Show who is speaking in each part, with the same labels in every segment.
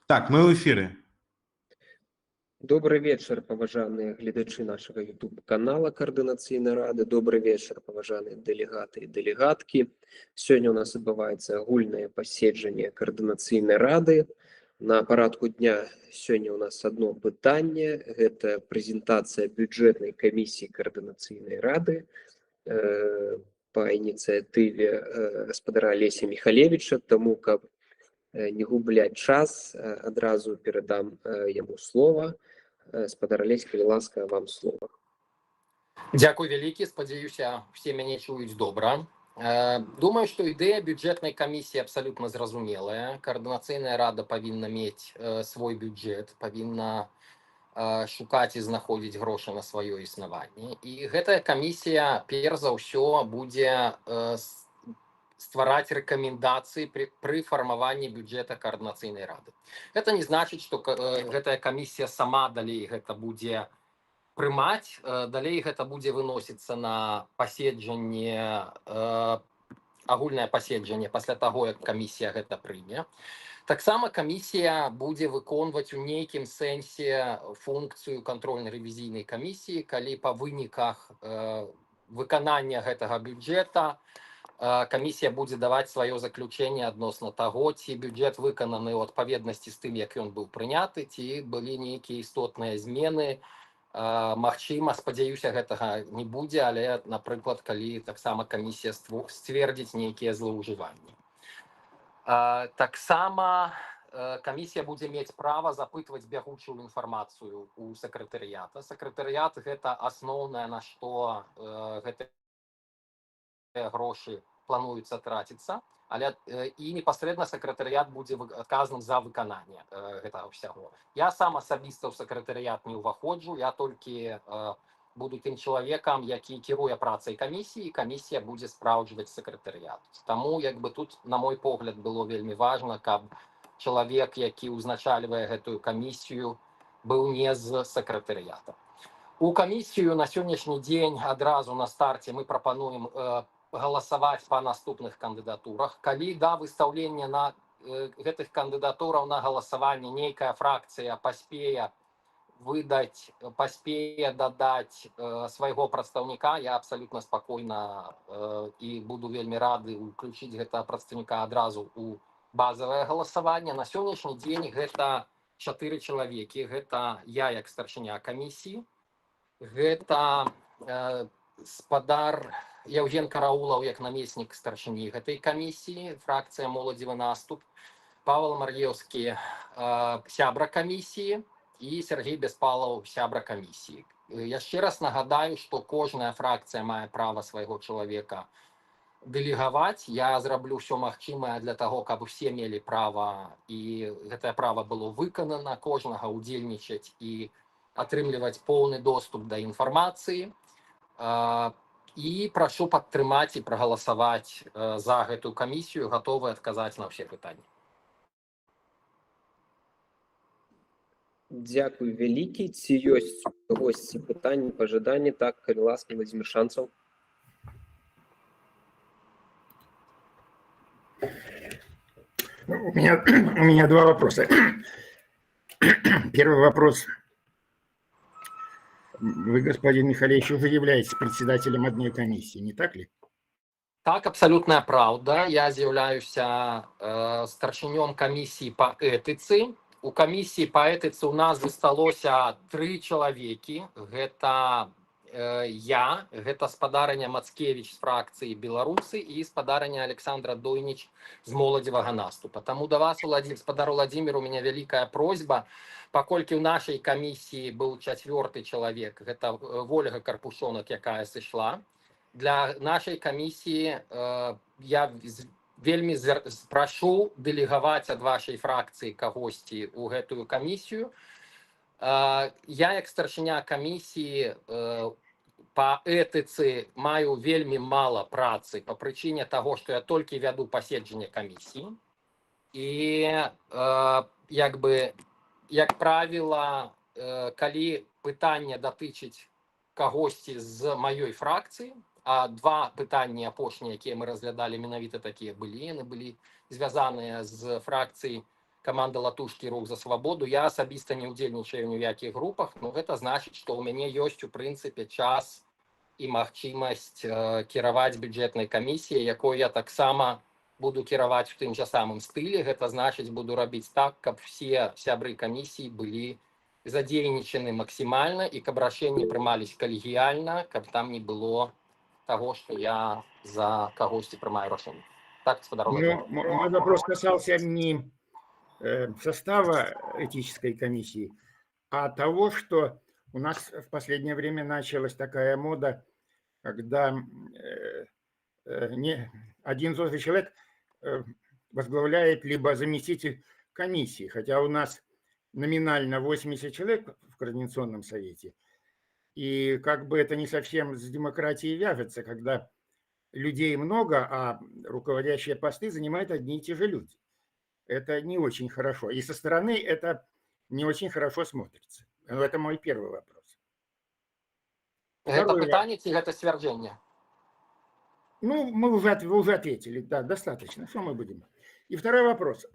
Speaker 1: Так, мы в эфире.
Speaker 2: Добрый вечер, паважаныя гледачы нашага YouTube-канала Координаційнай рады. Добрый вечер, паважаныя дэлегаты і дэлегаткі. Сёння у нас адбываецца агульнае паседжанне Координаційнай рады. На парадку дня сёння у нас одно пытанне. Гэта прэзентацыя бюджэтнай камісіі Координаційнай рады па ініцыятыве гаспадара Алеся Михалевича. Таму, каб не губляць час, адразу перадам яму слова. Гаспадар Алесь, калі ласка, вам слова.
Speaker 3: Дзякуй вялікі, спадзяюся, все мяне чуюць добра. Думаю, што ідэя бюджэтнай камісіі абсалютна зразумелая. Координацыйная рада павінна мець свой бюджэт, павінна шукаць і знаходзіць грошы на сваё існаванне. І гэтая камісія, перш за ўсё, будзе ствараць рэкамендацыі пры фармаванні бюджэта Координацыйнай рады. Гэта не значыць, што гэтая камісія сама далей гэта будзе прымаць, далей гэта будзе выносіцца на паседжанне, агульнае паседжанне пасля таго, як камісія гэта прыме. Таксама камісія будзе выконваць у нейкім сэнсе функцыю кантрольна-рэвізійнай камісіі, калі па выніках выканання гэтага бюджэта камісія будзе даваць сваё заключэнне адносна таго, ці бюджэт выкананы ў адпаведнасці з тым, як ён быў прыняты, ці былі нейкія істотныя змены. Магчыма, спадзяюся, гэтага не будзе, але, напрыклад, калі таксама камісія сцвердзіць нейкія злоўжыванні. Таксама камісія будзе мець права запытваць бягучую інфармацыю ў сакратарыята. Сакратарыят – гэта асноўнае, на што гэтыя грошы плануецца траціцца, але і непасрэдна сакратарыят будзе адказным за выкананне гэтага ўсяго. Я сам асабіста ў сакратарыят не ўваходжу, я толькі буду тым чалавекам, які кіруе працай камісіі, і камісія будзе спраўджваць сакратарыят. Таму, як бы тут, на мой погляд, было вельмі важна, каб чалавек, які ўзначальвае гэтую камісію, быў не з сакратарыята. У камісію на сённяшні дзень адразу на старце мы прапануем галасаваць па наступных кандыдатурах. Калі да выстаўлення на гэтых кандыдатураў на галасаванне нейкая фракцыя паспее выдаць, паспее дадаць свайго прадстаўніка, я абсалютна спакойна і буду вельмі рады ўключыць гэтага прадстаўніка адразу ў базавае галасаванне. На сённяшні дзень гэта 4 чалавекі. Гэта я як старшыня камісіі, гэта спадар Яўген Караулаў як намеснік старшыні гэтай камісіі, фракцыя «Моладзевы наступ», Павел Мар'еўскі, сябра камісіі, і Сергей Беспалаў, сябра камісіі. Яшчэ раз нагадаю, што кожная фракцыя мае права свайго чалавека дэлегаваць. Я зраблю ўсё магчымае для таго, каб усе мелі права, і гэтае права было выканана, кожнага ўдзельнічаць і атрымліваць поўны доступ да інфармацыі. І прашу падтрымаць і прагаласаваць за гэтую камісію, гатовы адказаць на ўсе пытанні.
Speaker 2: Дзякуй вялікі. Ці ёсць у госці пытанні, пажаданні? Так, калі ласка, Владзімір Шанцаў.
Speaker 4: У меня два вопроса. Первый вопрос. Вы, господин Михалевич, уже являетесь председателем одной комиссии, не так ли?
Speaker 3: Так, абсолютная правда. Я з'яўляюся старшынём камісіі па этыцы. У камісіі па этыцы у нас засталося 3 чалавекі. Гэта я, гэта спадарыня Мацкевіч з фракцыі «Беларусы» і спадарыня Александра Дойніч з «Моладзевага наступа». Таму да вас, спадар Владзімір, у мяне вялікая просьба, паколькі ў нашай камісіі быў 4-ы чалавек, гэта Вольга Карпушонак, якая сышла. Для нашай камісіі я вельмі прашу дэлегаваць ад вашай фракцыі кагосьці ў гэтую камісію. Я, як старшыня камісіі па этыцы, маю вельмі мала працы па прычыне таго, што я толькі вяду паседжанне камісіі. І, як правіла, калі пытанне датычыць кагосьці з маёй фракцыі, а 2 пытанні апошнія, якія мы разглядалі, менавіта такія былі, яны былі звязаныя з фракцыяй каманда латушкі рух за свабоду. Я асабіста не ўдзельнічаю ні ў якіх групах, но гэта значыць, што ў мяне ёсць у прынцыпе час і магчымасць кіраваць бюджэтнай камісіяй, якой я таксама буду кіраваць у тым жа самым стылі. Гэта значыць, буду рабіць так, каб все сябры камісіі былі задзейнічаны максімальна і каб рашэнні прымались калегіяльна, каб там не было того, что я за кагосьці прымаю рашэнне. Так, господар
Speaker 4: Ну, мой вопрос касался не состава этической комиссии, а того, что у нас в последнее время началась такая мода, когда один взрослый человек возглавляет либо заместитель комиссии, хотя у нас номинально 80 человек в Координационном совете, и как бы это не совсем с демократией вяжется, когда людей много, а руководящие посты занимают одни и те же люди. Это не очень хорошо. И со стороны это не очень хорошо смотрится. Это мой первый вопрос.
Speaker 3: Это пытанне ці гэта сцвярджэнне?
Speaker 4: Ну, вы уже ответили, да, достаточно. Что мы будем? И второй вопрос.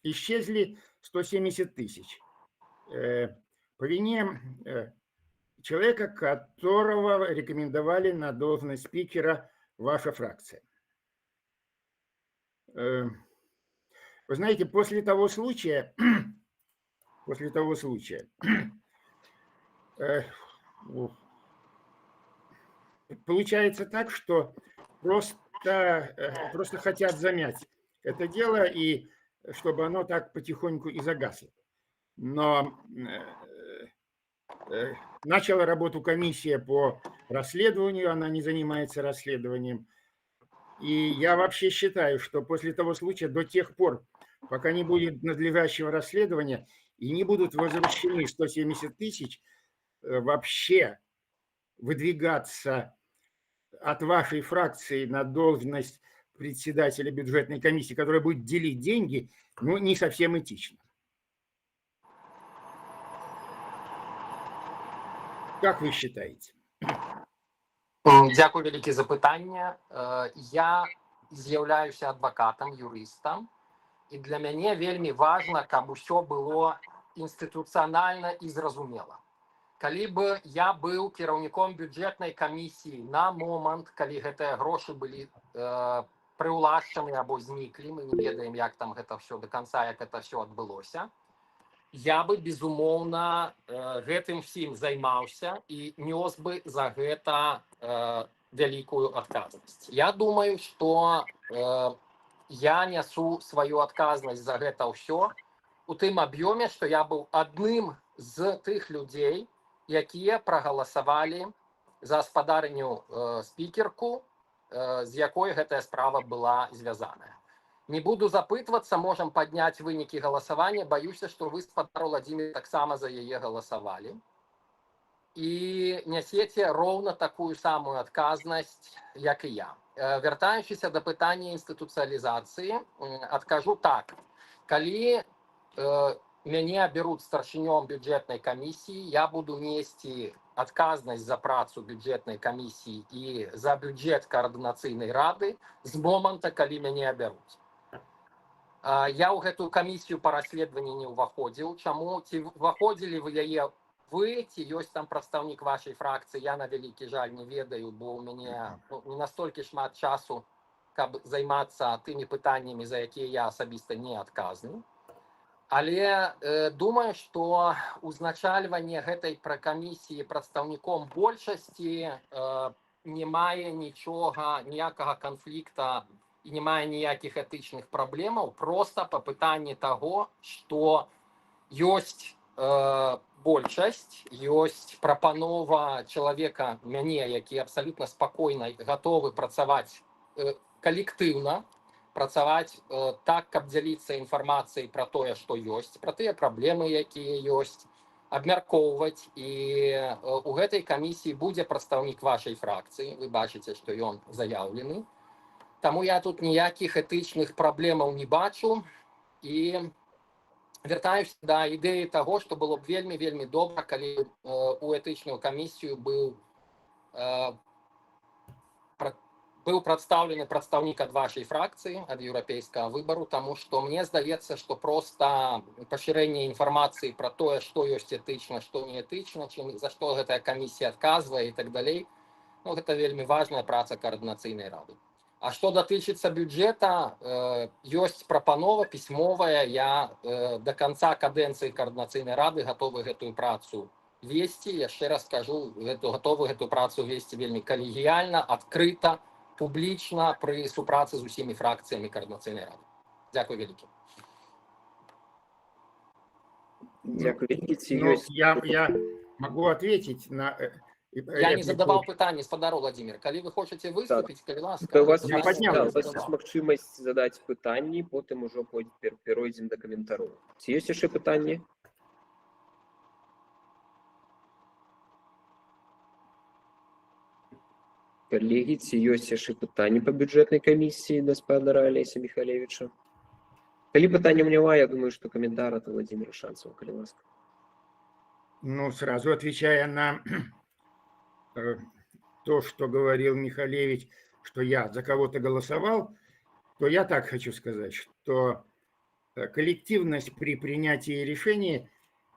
Speaker 4: Исчезли 170 тысяч по вине человека, которого рекомендовали на должность спикера ваша фракция. Вы знаете, после того случая, получается так, что просто хотят замять это дело, и чтобы оно так потихоньку и загасло. Но начала работу комиссия по расследованию, она не занимается расследованием. И я вообще считаю, что после того случая, до тех пор, пока не будет надлежащего расследования и не будут возвращены 170 тысяч, вообще выдвигаться от вашей фракции на должность председателя бюджетной комиссии, которая будет делить деньги, ну, не совсем этично. Как вы считаете?
Speaker 3: Дзякуй вялікі за пытанне. Я з'яўляюся адвакатам, юрыстам, і для мяне вельмі важна, каб усё было інстытуцыянальна і зразумела. Калі бы я быў кіраўніком бюджэтнай камісіі на момант, калі гэтыя грошы былі прыўлашчаны або зніклі, мы не ведаем, як там гэта ўсё до конца, як это ўсё адбылося, я бы, безумоўна, гэтым всім займаўся і нёс бы за гэта вялікую адказнасць. Я думаю, што я нясу сваю адказнасць за гэта ўсё у тым аб'ёме, што я быў адным з тых людзей, якія прагаласавалі за спадарню спікерку, з якой гэтая справа была звязаная. Не буду запытвацца, можам падняць вынікі галасавання. Баюся, што вы, спадар Владзімір, таксама за яе галасавалі. І нясеце роўна такую самую адказнасць, як і я. Вяртаючыся да пытання інстытуцыялізацыі, адкажу так. Калі мяне абяруць старшынём бюджэтнай камісіі, я буду несці адказнасць за працу бюджэтнай камісіі і за бюджэт каардынацыйнай рады з моманта, калі мяне абяруць. Я ў гэтую камісію па расследаванні не ўваходзіў. Чаму? Ці ўваходзілі вы яе вы, ці ёсць там прадстаўнік вашай фракцыі, я на вялікі жаль не ведаю, бо ў мяне не настолькі шмат часу, каб займацца тымі пытаннямі, за якія я асабіста не адказны. Але думаю, што узначальванне гэтай камісіі прадстаўніком большасці не мае нічога, ніякага канфлікта і не мае ніякіх этычных праблемаў, проста па пытанні таго, што ёсць большасць, ёсць прапанова чалавека, мяне, які абсалютна спакойна гатовы працаваць калектыўна, працаваць так, каб дзяліцца інфармацыяй пра тое, што ёсць, пра тыя праблемы, якія ёсць, абмяркоўваць. І у гэтай камісіі будзе прадстаўнік вашай фракцыі, вы бачыце, што ён заяўлены. Таму я тут ніякіх этычных праблемаў не бачу і вяртаюся да ідэі таго, што было б вельмі добра, калі у этычную камісію быў быў прадстаўлены прадстаўнік ад вашай фракцыі, ад еўрапейскага выбару, таму што мне здаецца, што проста пашырэнне інфармацыі пра тое, што ёсць этычна, што не этычна, за што гэтая камісія адказвае і так далей, ну, гэта вельмі важная праца каардынацыйнай рады. А што датычыцца бюджэта, ёсць прапанова пісьмовая, я да канца кадэнцыі каардынацыйнай рады гатовы гэтую працу весці. Яшчэ раз скажу, гатовы гэту працу весці вельмі калегіяльна, адкрыта, публічна пры супрацы з усімі фракцыямі каардынацыйнай рады. Дзякуй вялікі.
Speaker 2: Дзякуй вялікі. Ці
Speaker 4: Ну,
Speaker 2: ёсць...
Speaker 4: я могу ответить на
Speaker 3: Я не задаваў пытанне, спадару Владимир. Калі вы хочаце выступіць, калі ласка.
Speaker 2: У вас
Speaker 4: Я поднял.
Speaker 2: ёсць магчымасць задаць пытанні, потым ужо перайдзем да каментароў. Ці ёсць яшчэ пытанні? Калегі, ці ёсць яшчэ пытанні па бюджэтнай камісіі да спадара Алеся Михалевича? Калі пытанняў няма, я думаю, што каментар ад Владимира Шанцева, калі ласка.
Speaker 4: Ну, сразу отвечая на то, что говорил Михалевич, что я за кого-то голосовал, то я так хочу сказать, что коллективность при принятии решения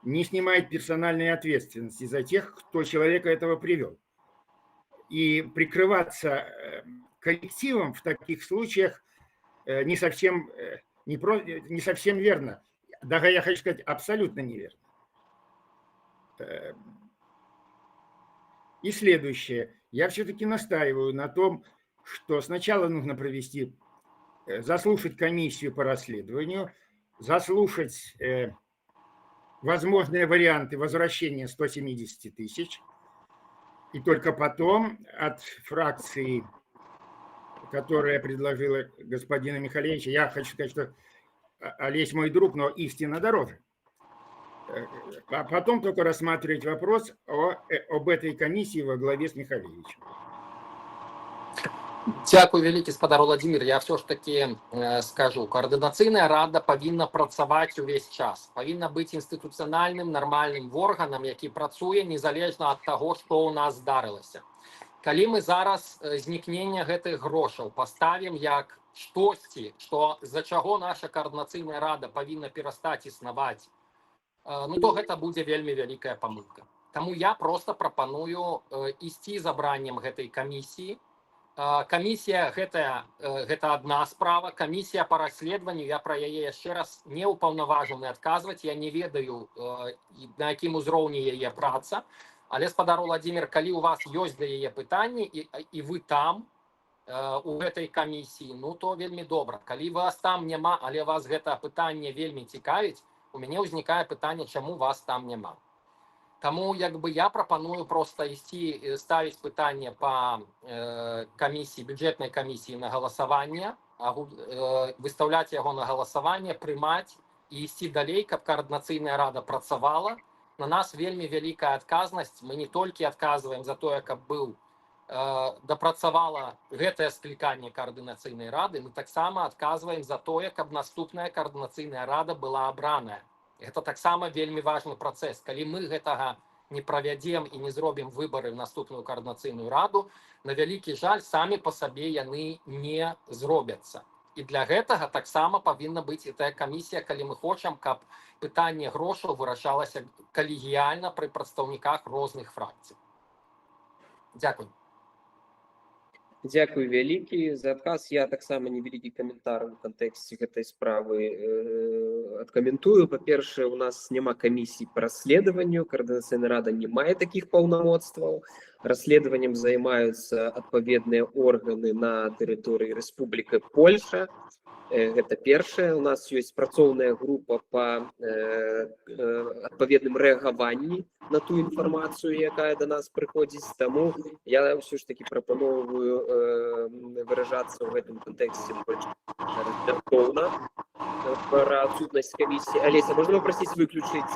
Speaker 4: не снимает персональной ответственности за тех, кто человека этого привел. И прикрываться коллективом в таких случаях не совсем верно. Даже я хочу сказать, абсолютно неверно. И следующее. Я все-таки настаиваю на том, что сначала нужно заслушать комиссию по расследованию, заслушать возможные варианты возвращения 170 тысяч, и только потом от фракции, которая предложила господина Михалевича, я хочу сказать, что Олесь мой друг, но истина дороже. А потом только рассматривать вопрос об этой комиссии во главе с Михалевичем.
Speaker 3: Дзякуй вялікі, спадар Владимир. Я все ж таки скажу, координаційная рада павінна працаваць увесь час, павінна быць інстытуцыянальным нармальным органам, які працуе незалежна ад таго, што ў нас здарылася. Калі мы зараз знікнення гэтых грошаў паставім як штосьці, што з-за чаго наша координаційная рада павінна перастаць існаваць, ну то гэта будзе вельмі вялікая памылка. Таму я просто прапаную ісці забраннем гэтай камісіі. Камісія гэта адна справа, камісія па расследаванню, я пра яе яшчэ раз не ўпаўнаважаны адказваць, я не ведаю, на якім узроўні яе праца, але, спадар Владимир, калі у вас ёсць да яе пытанні і вы там, у гэтай камісіі, ну то вельмі добра. Калі вас там няма, але вас гэта пытанне вельмі цікавіць, у мяне ўзнікае пытанне, чаму вас там няма. Таму я прапаную проста ісці, ставіць пытанне па камісіі, бюджэтнай камісіі на галасаванне, выстаўляць яго на галасаванне, прымаць і ісці далей, каб координацыйная рада працавала. На нас вельмі вялікая адказнасць. Мы не толькі адказваем за тое, каб дапрацавала гэтае скліканне координацыйнай рады, мы таксама адказваем за тое, каб наступная координацыйная рада была абраная. Гэта таксама вельмі важны працэс. Калі мы гэтага не правядзем і не зробім выбары в наступную координацыйную раду, на вялікі жаль, самі па сабе яны не зробяцца. І для гэтага таксама павінна быць і тая камісія, калі мы хочам, каб пытанне грошаў вырашалася калегіяльна пры прадстаўніках розных фракцый. Дзякуй.
Speaker 2: Дзякуй вялікі за адказ. Я таксама невялікі каментар у кантэксце гэтай справы адкаментую. Па-першае, у нас няма камісій па расследаванню, координацыйная рада не мае такіх паўнамоцтваў. Расследаваннем займаюцца адпаведныя органы на тэрыторыі Рэспублікі Польша. Гэта першае. У нас ёсць працоўная група па адпаведным рэагаванні на ту інфармацыю, якая да нас прыходзіць. Таму я ўсё ж такі прапановую выражацца ў гэтым кантэксце больш раздзяркоўна пра адсутнасць камісіі. Алеся, можна попросіць выключыць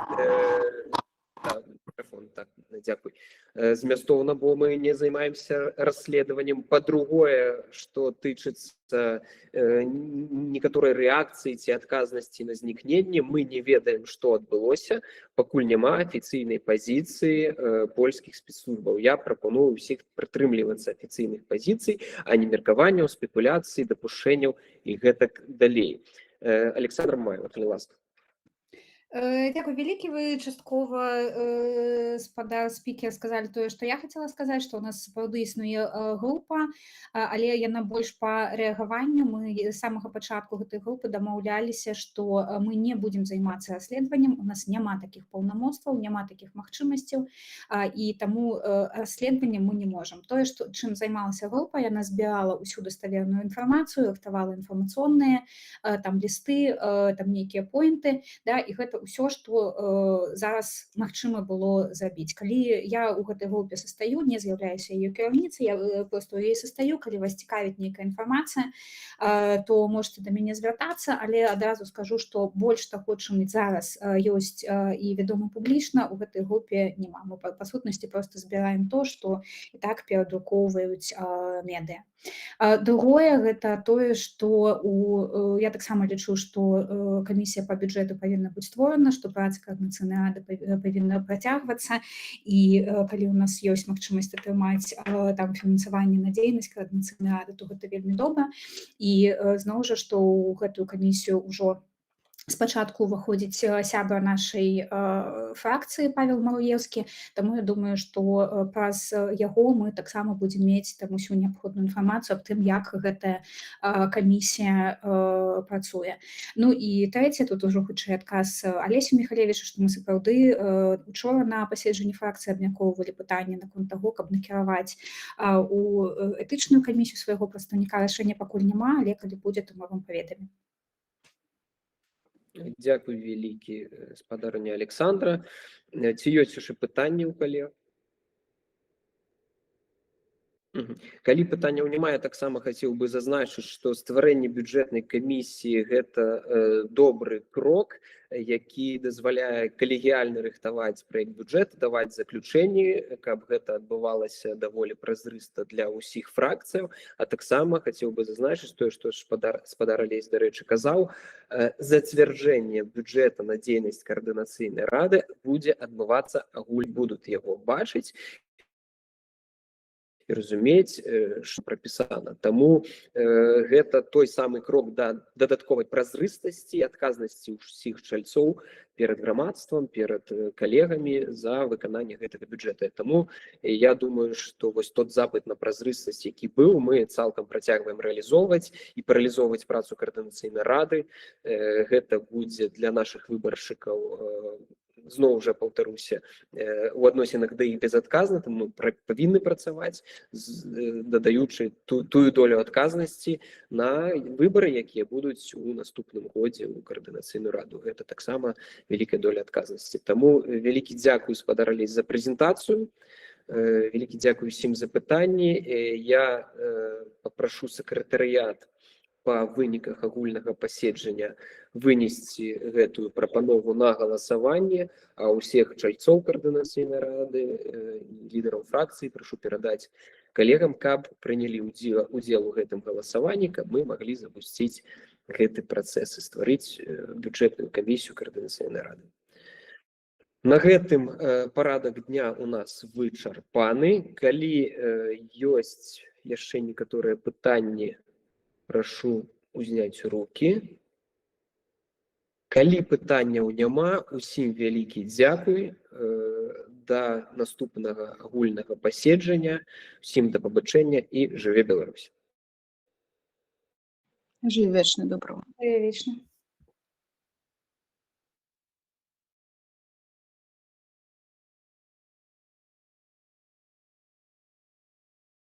Speaker 2: Мікрафон, так, дзякуй. Змястоўна, бо мы не займаемся расследаваннем. Па-другое, што тычыцца некаторай рэакцыі ці адказнасці на знікненне, мы не ведаем, што адбылося, пакуль няма афіцыйнай пазіцыі польскіх спецслужбаў. Я прапаную ўсіх прытрымлівацца афіцыйных пазіцый, а не меркаванняў, спекуляцый, дапушэнняў і гэтак далей. Александр Маева, калі ласка.
Speaker 1: Дякую вялікі. Вы часткова спадар спікер сказалі тое, што я хацела сказаць, што ў нас сапраўды існуе група, але яна больш па рэагаванню. Мы з самага пачатку гэтай групы дамаўляліся, што мы не будзем займацца расследаваннем, у нас няма такіх паўнамоцтваў, няма такіх магчымасцяў, і таму расследаваннем мы не можам. Тое, чым займалася група, яна збірала ўсю даставерную інфармацыю, рыхтавала інфармацыйныя там лісты, там нейкія поінты, да, і гэта ўсё, што зараз магчыма было зрабіць. Калі я ў гэтай групе састаю, не з'яўляюся яе кіраўніцай, я проста ў ёй састаю, калі вас цікавіць нейкая інфармацыя, то можете да мяне звяртацца, але адразу скажу, што больш таго, чым зараз ёсць і вядома публічна, у гэтай групе няма. Мы па сутнасці проста збіраем то, што і так перадрукоўваюць медыа. Другое, гэта тое, што я таксама лічу, што камісія па бюджэту павінна быць створана, што праца каардынацыйнай рады павінна працягвацца, і калі у нас ёсць магчымасць атрымаць там фінансаванне на дзейнасць каардынацыйнай рады, то гэта вельмі добра. І зноў жа, што ў гэтую камісію ўжо спачатку ўваходзіць сябра нашай фракцыі Павел Маруевскі, таму я думаю, што праз яго мы таксама будзем мець там усю неабходную інфармацыю аб тым, як гэтая камісія працуе. Ну і трэцяе, тут ужо хутчэй адказ Алесі Міхалевіча, што мы сапраўды учора на паседжанні фракцыі абмяркоўвалі пытанне наконт таго, каб накіраваць у этычную камісію свайго прадстаўніка. Рашэння пакуль няма, але калі будзе, то мы вам паведамім.
Speaker 2: Дзякуй вялікі, спадарня Александра. Ці ёсць яшчэ пытанні ў калег? Калі пытанняў няма, я таксама хацеў бы зазначыць, што стварэнне бюджэтнай камісіі гэта добры крок, які дазваляе калегіяльна рыхтаваць праект бюджэту, даваць заключэнні, каб гэта адбывалася даволі празрыста для ўсіх фракцыяў. А таксама хацеў бы зазначыць тое, што спадар Алесь, дарэчы, казаў, зацвярджэнне бюджэта на дзейнасць каардынацыйнай рады будзе адбывацца, агуль будуць яго бачыць і разумець, што прапісана. Таму гэта той самы крок да дадатковай празрыстасці і адказнасці ўсіх чальцоў перад грамадствам, перад калегамі за выкананне гэтага бюджэта. Таму я думаю, што вось тот запыт на празрыстасць, які быў, мы цалкам працягваем рэалізоўваць і паралізоўваць працу каардынацыйнай рады. Гэта будзе для нашых выбаршчыкаў, зноў жа паўтаруся, у адносінах да іх безадказна, таму павінны працаваць, дадаючы тую долю адказнасці на выбары, якія будуць у наступным годзе ў каардынацыйную раду. Гэта таксама вялікая доля адказнасці. Таму вялікі дзякуй, спадар Алесь, за прэзентацыю. Вялікі дзякуй усім за пытанні. Я папрашу сакратарыят па выніках агульнага паседжання вынесці гэтую прапанову на галасаванне, а ўсіх чальцоў каардынацыйнай рады, лідараў фракцыі прашу перадаць калегам, каб прынялі удзел у гэтым галасаванні, каб мы маглі запусціць гэты працэс і стварыць бюджэтную камісію каардынацыйнай рады. На гэтым парадак дня у нас вычарпаны. Калі ёсць яшчэ некаторыя пытанні, прашу узняць рукі. Калі пытанняў няма, усім вялікі дзякуй. Да наступнага агульнага паседжання. Усім да пабачэння і жыве Беларусь.
Speaker 5: Жыве вечна, доброго.
Speaker 1: Жыве вечна.